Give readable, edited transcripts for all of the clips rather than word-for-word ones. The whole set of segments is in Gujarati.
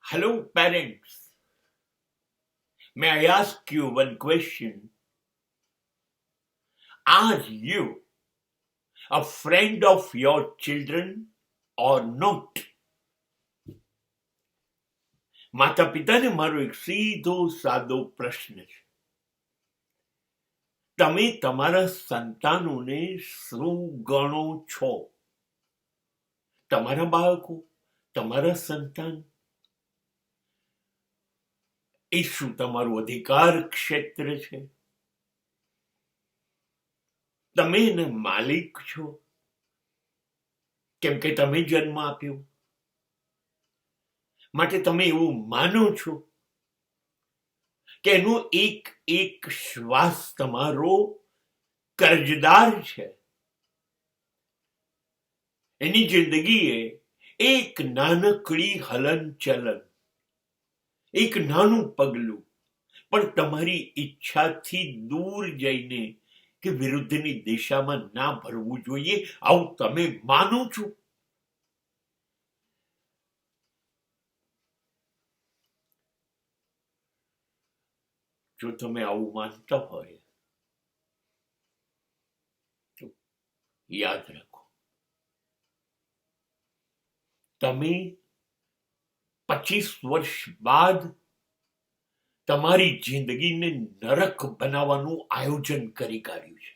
Hello, parents. May I ask you one question? Are you a friend of your children or not? માતા પિતાને મારો એક સીધો સાદો પ્રશ્ન છે. તમે તમારા સંતાનોને શું ગણો છો? તમારા બાળકો, તમારા સંતાન, એ શું તમારું અધિકાર ક્ષેત્ર છે? તમે એને માલિક છો કેમ કે તમે જન્મ આપ્યો, માટે તમે એવું માનો છો કે એનો એક એક શ્વાસ તમારો કર્જદાર છે. એની જિંદગીએ એક નાનકડી હલનચલન, એક નાનું પગલું પણ તમારી ઈચ્છાથી દૂર જઈને કે વિરુદ્ધની દિશામાં ના ભરવું જોઈએ, આવું તમે માનો છો? જો તમે આવું માનતા હોય તો યાદ રાખો, તમે 25 વર્ષ બાદ તમારી જિંદગીને નરક બનાવવાનું આયોજન કરી કાઢ્યું છે.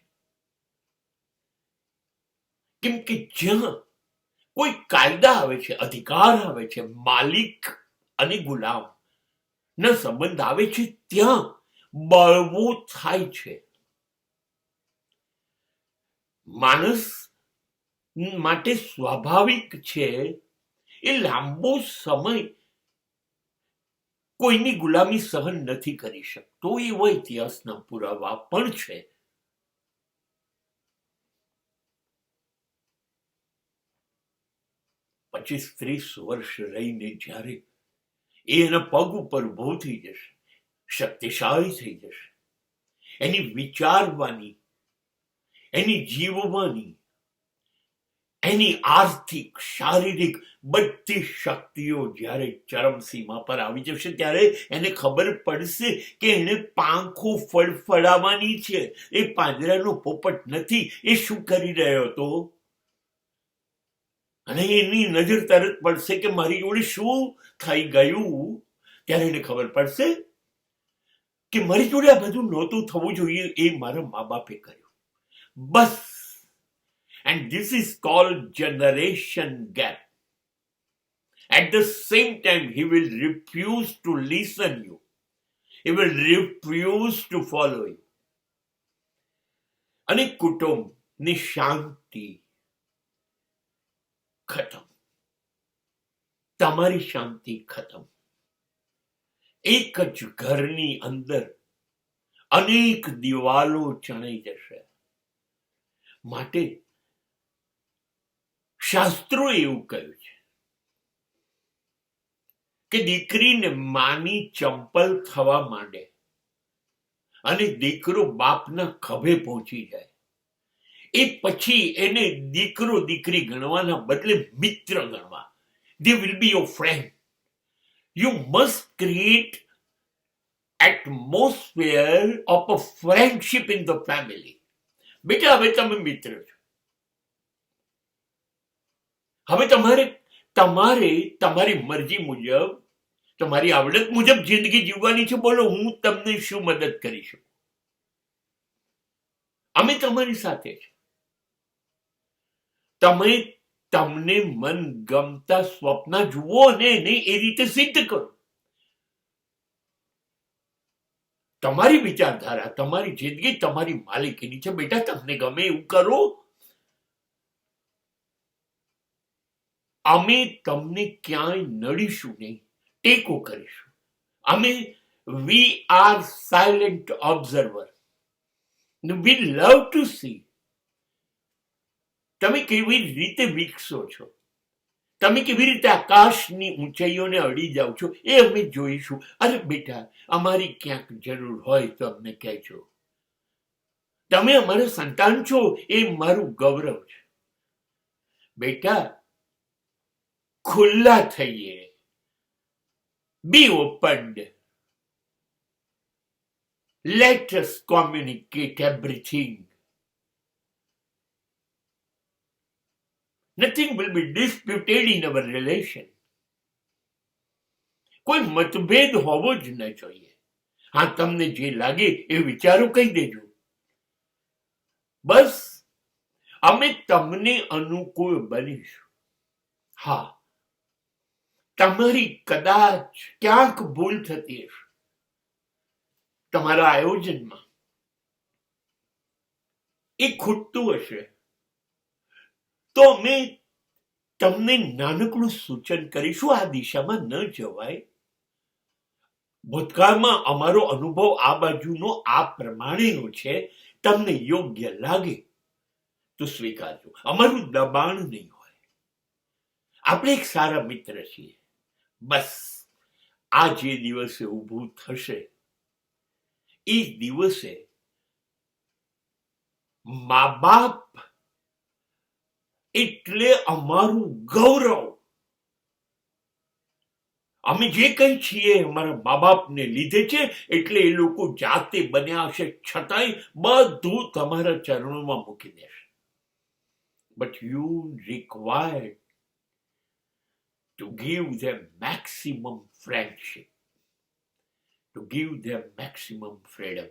કેમ કે જ્યાં કોઈ કાયદા આવે છે, અધિકાર આવે છે, માલિક અને ગુલામ ના સંબંધ આવે છે, ત્યાં બળવો થાય છે. માણસ માટે સ્વાભાવિક છે એ લાંબો સમય કોઈની ગુલામી સહન નથી કરી શકતો. એવા ઇતિહાસના પુરાવા પણ છે. પચીસ 30 વર્ષ રહીને જ્યારે એના પગ ઉપર ઉભો થઈ જશે, શક્તિશાળી થઈ જશે, એની વિચારવાની, એની જીવવાની, એની આર્થિક, શારીરિક બધી શક્તિઓ જ્યારે ચરમસીમા પર આવી જશે, ત્યારે એને ખબર પડશે કે એને પાંખો ફડફડાવવાની છે. એ પાંજરાનો પોપટ નથી. એ શું કરી રહ્યો હતો? અને એની નજર તરત પડશે કે મારી જોડે શું થઈ ગયું. ત્યારે એને ખબર પડશે કે મારી જોડે આ બધું નહોતું થવું જોઈએ, એ મારા મા બાપે કર્યું. બસ. And this is called generation gap. At the same time, he will refuse to listen you. He will refuse to follow you. અને કુટુંબની શાંતિ ખતમ. તમારી શાંતિ ખતમ. એક જ ઘરની અંદર અનેક દિવાલો ચણાઈ જશે. માટે શાસ્ત્રોએ એવું કહ્યું છે કે દીકરીને માની ચંપલ થવા માંડે અને દીકરો બાપના ખભે પહોંચી જાય, એ પછી એને દીકરો દીકરી ગણવાના બદલે મિત્ર ગણવા. They will be your friend. You must create atmosphere of a friendship in the family. બેટા, હવે તમે મિત્ર છો. હવે તમારે તમારી મરજી મુજબ, તમારી આવડત મુજબ જિંદગી જીવવાની છે. બોલો, હું તમને શું મદદ કરી શકું? અમે તમારી સાથે છે. તમે તમને મન ગમતા સ્વપ્ન જુઓ અને એને એ રીતે સિદ્ધ કરો. તમારી વિચારધારા, તમારી જિંદગી તમારી માલિકીની છે. બેટા, તમને ગમે એવું કરો. અમે તમને ક્યાંય નડીશું નહીં, ટેકો કરીશું. અમે we are silent observer. We love to see. તમે કેવી રીતે વિકસો છો, તમે કેવી રીતે આકાશની ઊંચાઈઓને અડી જાઓ છો, એ અમે જોઈશું. અરે બેટા, અમારી ક્યાંક જરૂર હોય તો અમને કહેજો. તમે અમારા સંતાન છો, એ મારું ગૌરવ છે. બેટા, ખુલ્લા થઈએ. Be opened. Let us communicate everything. Nothing will be disputed in our relation. કોઈ મતભેદ હોવો જ ન જોઈએ. હા, તમને જે લાગે એ વિચારો કહી દેજો. બસ અમે તમને અનુકૂળ બનીશું. હા, તમારી કદાચ ક્યાંક ભૂલ થતી હશે તમારા આયોજનમાં, એ ખૂટતું હશે તો અમે તમને નાનકડું સૂચન કરીશું, આ દિશામાં ન જવાય. ભૂતકાળમાં અમારો અનુભવ આ બાજુનો આ પ્રમાણેનો છે, તમને યોગ્ય લાગે તો સ્વીકારજો. અમારું દબાણ નહીં હોય. આપણે એક સારા મિત્ર છીએ. બસ આ જે દિવસે ઊભું થશે એ દિવસે મા બાપ એટલે અમારું ગૌરવ. અમે જે કંઈ છીએ અમારા મા બાપને લીધે છે, એટલે એ લોકો જાતે બન્યા હશે છતાંય બધું તમારા ચરણોમાં મૂકી દેશે. But you required to give them maximum friendship, to give them maximum freedom.